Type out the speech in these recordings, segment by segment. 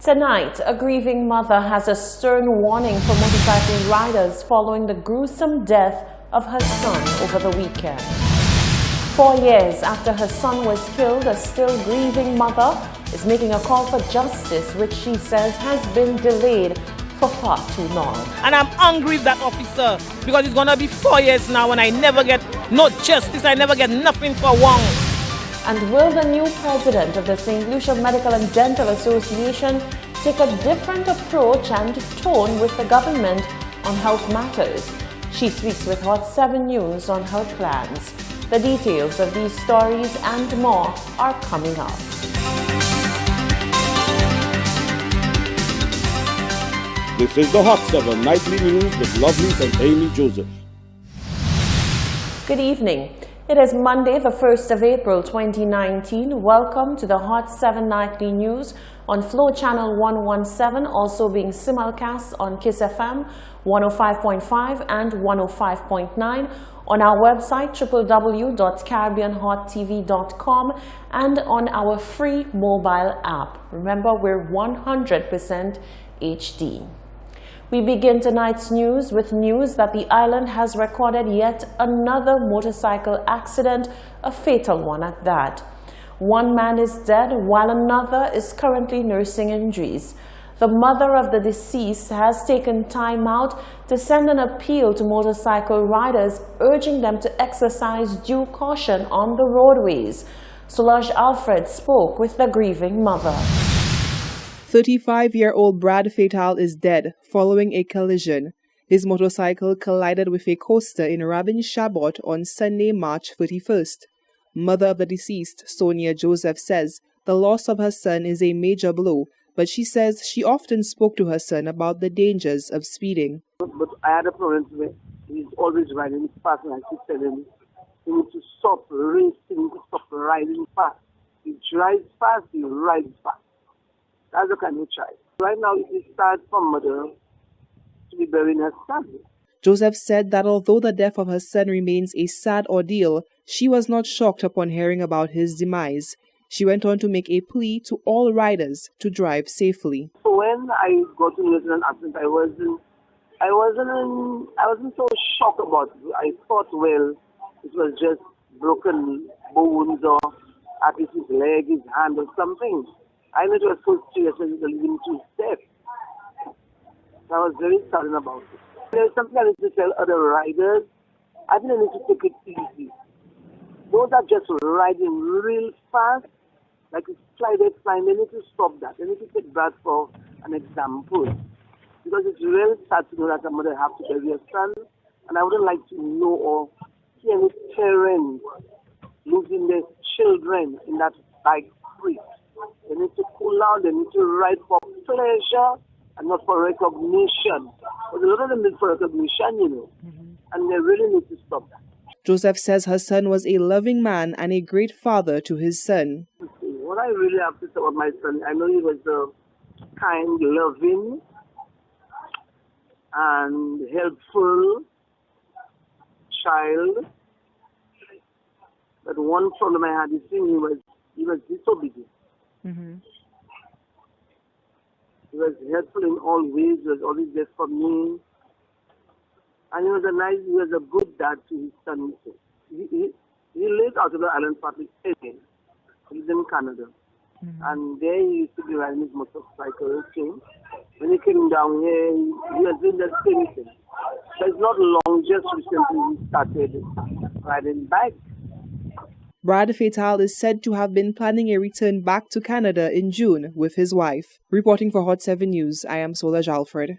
Tonight, a grieving mother has a stern warning for motorcycle riders following the gruesome death of her son over the weekend. 4 years after her son was killed, a still grieving mother is making a call for justice, which she says has been delayed for far too long. And I'm angry with that officer because it's going to be 4 years now and I never get no justice, I never get nothing for one. And will the new president of the St. Lucia Medical and Dental Association take a different approach and tone with the government on health matters? She speaks with Hot 7 News on her plans. The details of these stories and more are coming up. This is the Hot 7 Nightly News with Lovely and Amy Joseph. Good evening. It is Monday, the 1st of April 2019. Welcome to the Hot 7 Nightly News on Flow Channel 117, also being simulcast on Kiss FM 105.5 and 105.9, on our website www.caribbeanhottv.com, and on our free mobile app. Remember, we're 100% HD. We begin tonight's news with news that the island has recorded yet another motorcycle accident, a fatal one at that. One man is dead while another is currently nursing injuries. The mother of the deceased has taken time out to send an appeal to motorcycle riders, urging them to exercise due caution on the roadways. Solange Alfred spoke with the grieving mother. 35-year-old Brad Fatal is dead following a collision. His motorcycle collided with a coaster in Rabin Shabot on Sunday, March 31st. Mother of the deceased, Sonia Joseph, says the loss of her son is a major blow, but she says she often spoke to her son about the dangers of speeding. But I had a problem with him. He's always riding fast, and I keep telling him, you need to stop racing, you need to stop riding fast. He drives fast, he rides fast. That's the kind of child. Right now, it is sad for mother to be burying her son. Joseph said that although the death of her son remains a sad ordeal, she was not shocked upon hearing about his demise. She went on to make a plea to all riders to drive safely. When I got into an accident, I wasn't so shocked about it. I thought, well, it was just broken bones or at least his leg, his hand or something. I know it was so serious when the living to death. I was very saddened about it. There's something I need to tell other riders. I think they need to take it easy. Those are just riding real fast, like a slided flying, they need to stop that. They need to take that for an example. Because it's really sad to know that a mother has to bury her son, and I wouldn't like to know or see any parents losing their children in that bike freak. They need to cool down, they need to ride for pleasure and not for recognition. But a lot of them need for recognition, and they really need to stop that. Joseph says her son was a loving man and a great father to his son. What I really have to say about my son, I know he was a kind, loving, and helpful child. But one problem I had is he was disobedient. He was helpful in all ways. He was always there for me. And he was a good dad to his son. He lived out of the island partly again. He lived in Canada. And there he used to be riding his motorcycle. When he came down here, he was doing the same thing. So it's not long, just recently he started riding bikes. Brad Fatal is said to have been planning a return back to Canada in June with his wife. Reporting for Hot 7 News, I am Solange Alfred.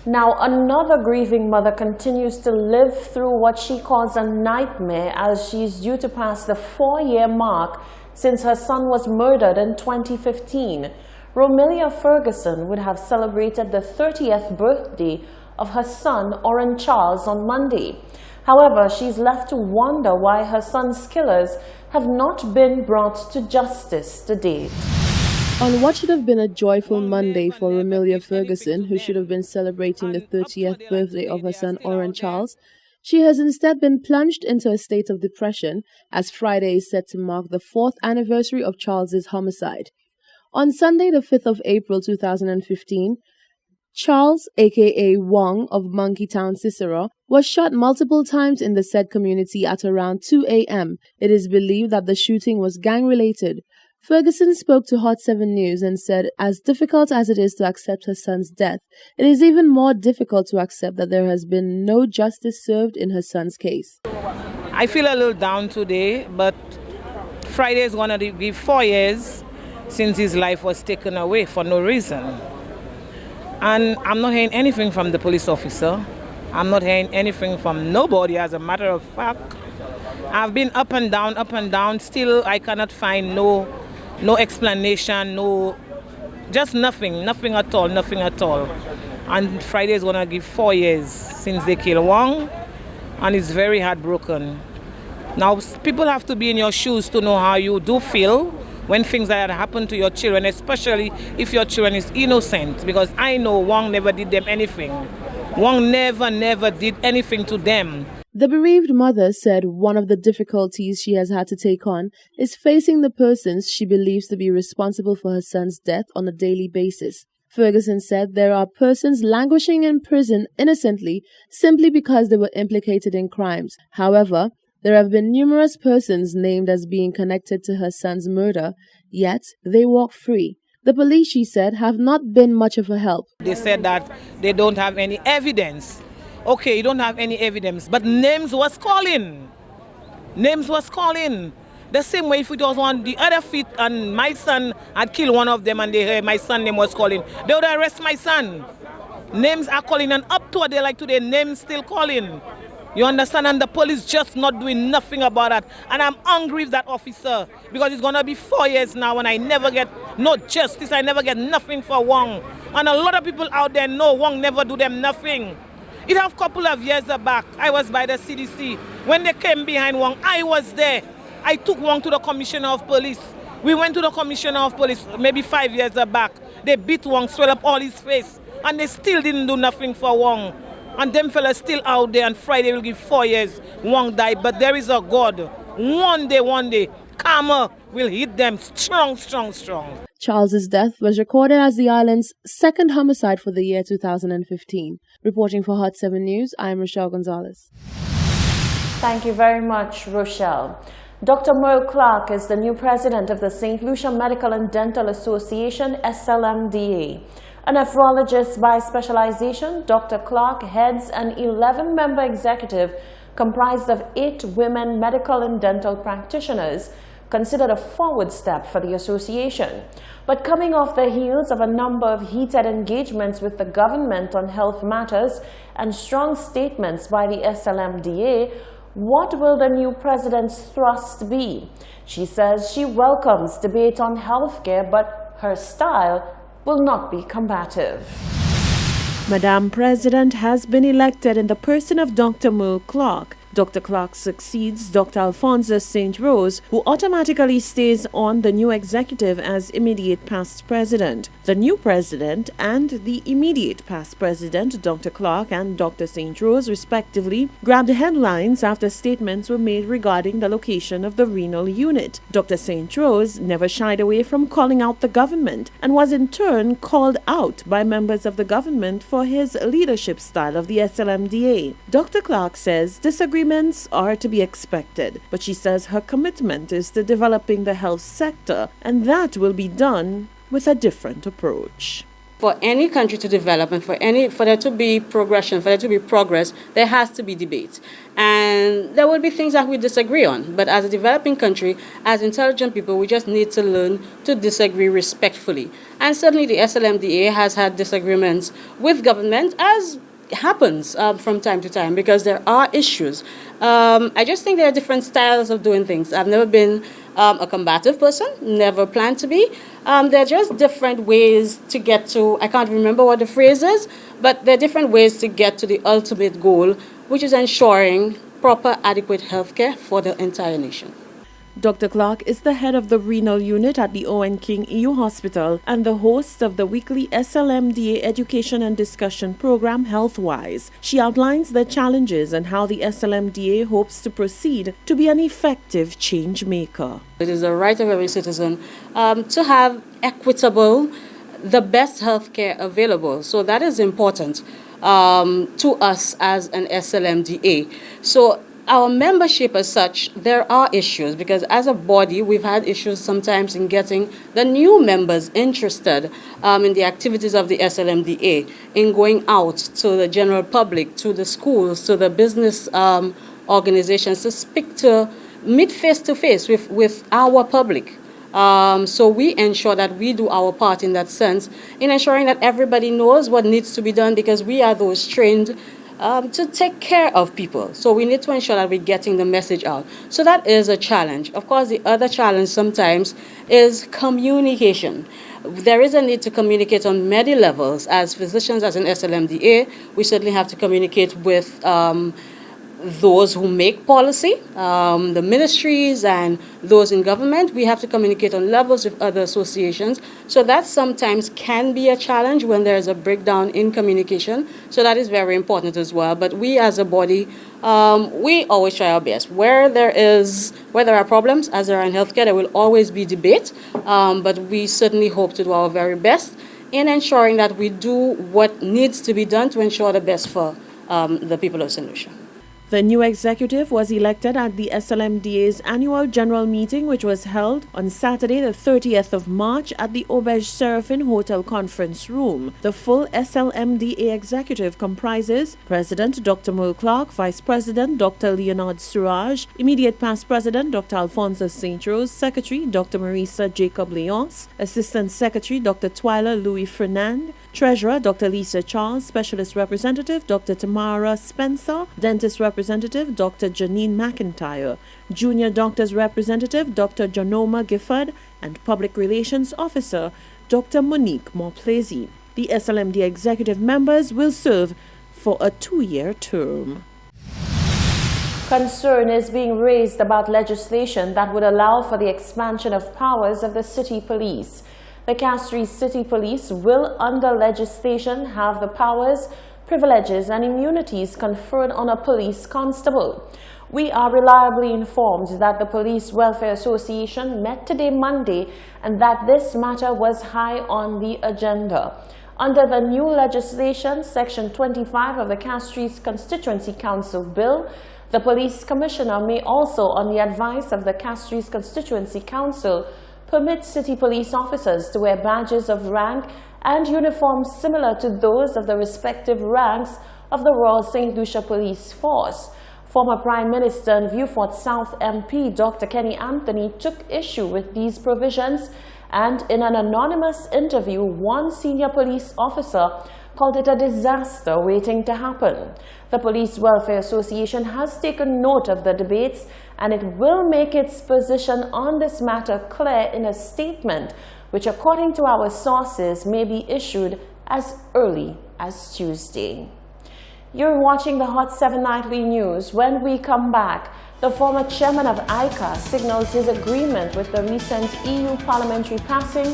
Now, another grieving mother continues to live through what she calls a nightmare as she's due to pass the 4-year mark since her son was murdered in 2015. Romelia Ferguson would have celebrated the 30th birthday of her son, Oren Charles, on Monday. However, she's left to wonder why her son's killers have not been brought to justice to date. On what should have been a joyful Monday for Romelia Ferguson, who should have been celebrating the 30th birthday of her son Oren Charles, she has instead been plunged into a state of depression as Friday is set to mark the 4th anniversary of Charles's homicide. On Sunday, the 5th of April 2015, Charles, aka Wong of Monkeytown, Cicero, was shot multiple times in the said community at around 2 a.m. It is believed that the shooting was gang-related. Ferguson spoke to Hot 7 News and said, as difficult as it is to accept her son's death, it is even more difficult to accept that there has been no justice served in her son's case. I feel a little down today, but Friday is going to be 4 years since his life was taken away for no reason. And I'm not hearing anything from the police officer. I'm not hearing anything from nobody, as a matter of fact. I've been up and down. Still, I cannot find no explanation, just nothing at all. And Friday is going to give 4 years since they killed Wong, and it's very heartbroken. Now, people have to be in your shoes to know how you do feel when things like that happen to your children, especially if your children is innocent, because I know Wong never did them anything. Wong never did anything to them. The bereaved mother said one of the difficulties she has had to take on is facing the persons she believes to be responsible for her son's death on a daily basis. Ferguson said there are persons languishing in prison innocently simply because they were implicated in crimes. However, there have been numerous persons named as being connected to her son's murder, yet they walk free. The police, she said, have not been much of a help. They said that they don't have any evidence. Okay, you don't have any evidence, but names was calling. The same way if it was on the other feet and my son had killed one of them and they heard my son's name was calling, they would arrest my son. Names are calling, and up to a day like today, names still calling. You understand? And the police just not doing nothing about that. And I'm angry with that officer, because it's going to be 4 years now and I never get no justice. I never get nothing for Wong. And a lot of people out there know Wong never do them nothing. It have a couple of years back, I was by the CDC. When they came behind Wong, I was there. I took Wong to the commissioner of police. We went to the commissioner of police maybe 5 years back. They beat Wong, swell up all his face, and they still didn't do nothing for Wong. And them fellas still out there, and Friday will give 4 years. Wong died, but there is a God. One day, karma will hit them strong. Charles's death was recorded as the island's second homicide for the year 2015. Reporting for Hot 7 News, I am Rochelle Gonzalez. Thank you very much, Rochelle. Dr. Merle Clark is the new president of the St. Lucia Medical and Dental Association, SLMDA. A nephrologist by specialization, Dr. Clark heads an 11-member executive comprised of 8 women medical and dental practitioners, considered a forward step for the association. But coming off the heels of a number of heated engagements with the government on health matters and strong statements by the SLMDA, what will the new president's thrust be? She says she welcomes debate on healthcare, but her style will not be combative. Madam President has been elected in the person of Dr. Merle Clark. Dr. Clark succeeds Dr. Alphonsus St. Rose, who automatically stays on the new executive as immediate past president. The new president and the immediate past president, Dr. Clark and Dr. St. Rose, respectively, grabbed headlines after statements were made regarding the location of the renal unit. Dr. St. Rose never shied away from calling out the government and was in turn called out by members of the government for his leadership style of the SLMDA. Dr. Clark says disagreements are to be expected, but she says her commitment is to developing the health sector, and that will be done with a different approach. For any country to develop and for there to be progression, for there to be progress, there has to be debate. And there will be things that we disagree on. But as a developing country, as intelligent people, we just need to learn to disagree respectfully. And certainly the SLMDA has had disagreements with government, as happens from time to time, because there are issues. I just think there are different styles of doing things. I've never been a combative person, never planned to be. There are just different ways to get to, I can't remember what the phrase is, but there are different ways to get to the ultimate goal, which is ensuring proper, adequate health care for the entire nation. Dr. Clark is the head of the renal unit at the Owen King EU Hospital and the host of the weekly SLMDA education and discussion program Healthwise. She outlines the challenges and how the SLMDA hopes to proceed to be an effective change maker. It is a right of every citizen to have equitable, the best healthcare available. So that is important to us as an SLMDA. So our membership as such, there are issues because as a body, we've had issues sometimes in getting the new members interested in the activities of the SLMDA, in going out to the general public, to the schools, to the business organizations to meet face to face with our public. So we ensure that we do our part in that sense, in ensuring that everybody knows what needs to be done because we are those trained to take care of people. So we need to ensure that we're getting the message out. So that is a challenge. Of course, the other challenge sometimes is communication. There is a need to communicate on many levels. As physicians, as an SLMDA, we certainly have to communicate with those who make policy, the ministries and those in government. We have to communicate on levels with other associations. So that sometimes can be a challenge when there is a breakdown in communication. So that is very important as well. But we as a body, we always try our best. Where there are problems, as there are in healthcare, there will always be debate. But we certainly hope to do our very best in ensuring that we do what needs to be done to ensure the best for the people of St. Lucia. The new executive was elected at the SLMDA's annual general meeting, which was held on Saturday, the 30th of March at the Auberge Seraphine Hotel Conference Room. The full SLMDA executive comprises President Dr. Merle Clark, Vice President Dr. Leonard Suraj, Immediate Past President Dr. Alphonsus St. Rose, Secretary Dr. Marisa Jacob Leonce, Assistant Secretary Dr. Twyla Louis Fernand, Treasurer Dr. Lisa Charles, Specialist Representative Dr. Tamara Spencer, Dentist Representative Dr. Janine McIntyre, Junior Doctors Representative Dr. Janoma Gifford, and Public Relations Officer Dr. Monique Morplesy. The SLMD executive members will serve for a 2-year term. Concern is being raised about legislation that would allow for the expansion of powers of the city police. The Castries City Police will, under legislation, have the powers, privileges and immunities conferred on a police constable. We are reliably informed that the Police Welfare Association met today Monday and that this matter was high on the agenda. Under the new legislation, Section 25 of the Castries Constituency Council Bill, the Police Commissioner may also, on the advice of the Castries Constituency Council, permit city police officers to wear badges of rank and uniforms similar to those of the respective ranks of the Royal St. Lucia Police Force. Former Prime Minister and Viewfort South MP Dr. Kenny Anthony took issue with these provisions, and in an anonymous interview, one senior police officer called it a disaster waiting to happen. The Police Welfare Association has taken note of the debates and it will make its position on this matter clear in a statement which, according to our sources, may be issued as early as Tuesday. You're watching the Hot 7 Nightly News. When we come back, the former chairman of ICA signals his agreement with the recent EU parliamentary passing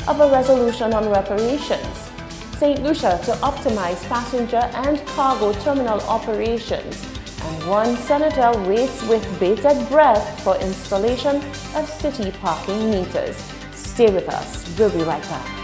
of a resolution on reparations. St. Lucia to optimize passenger and cargo terminal operations. And one senator waits with bated breath for installation of city parking meters. Stay with us. We'll be right back.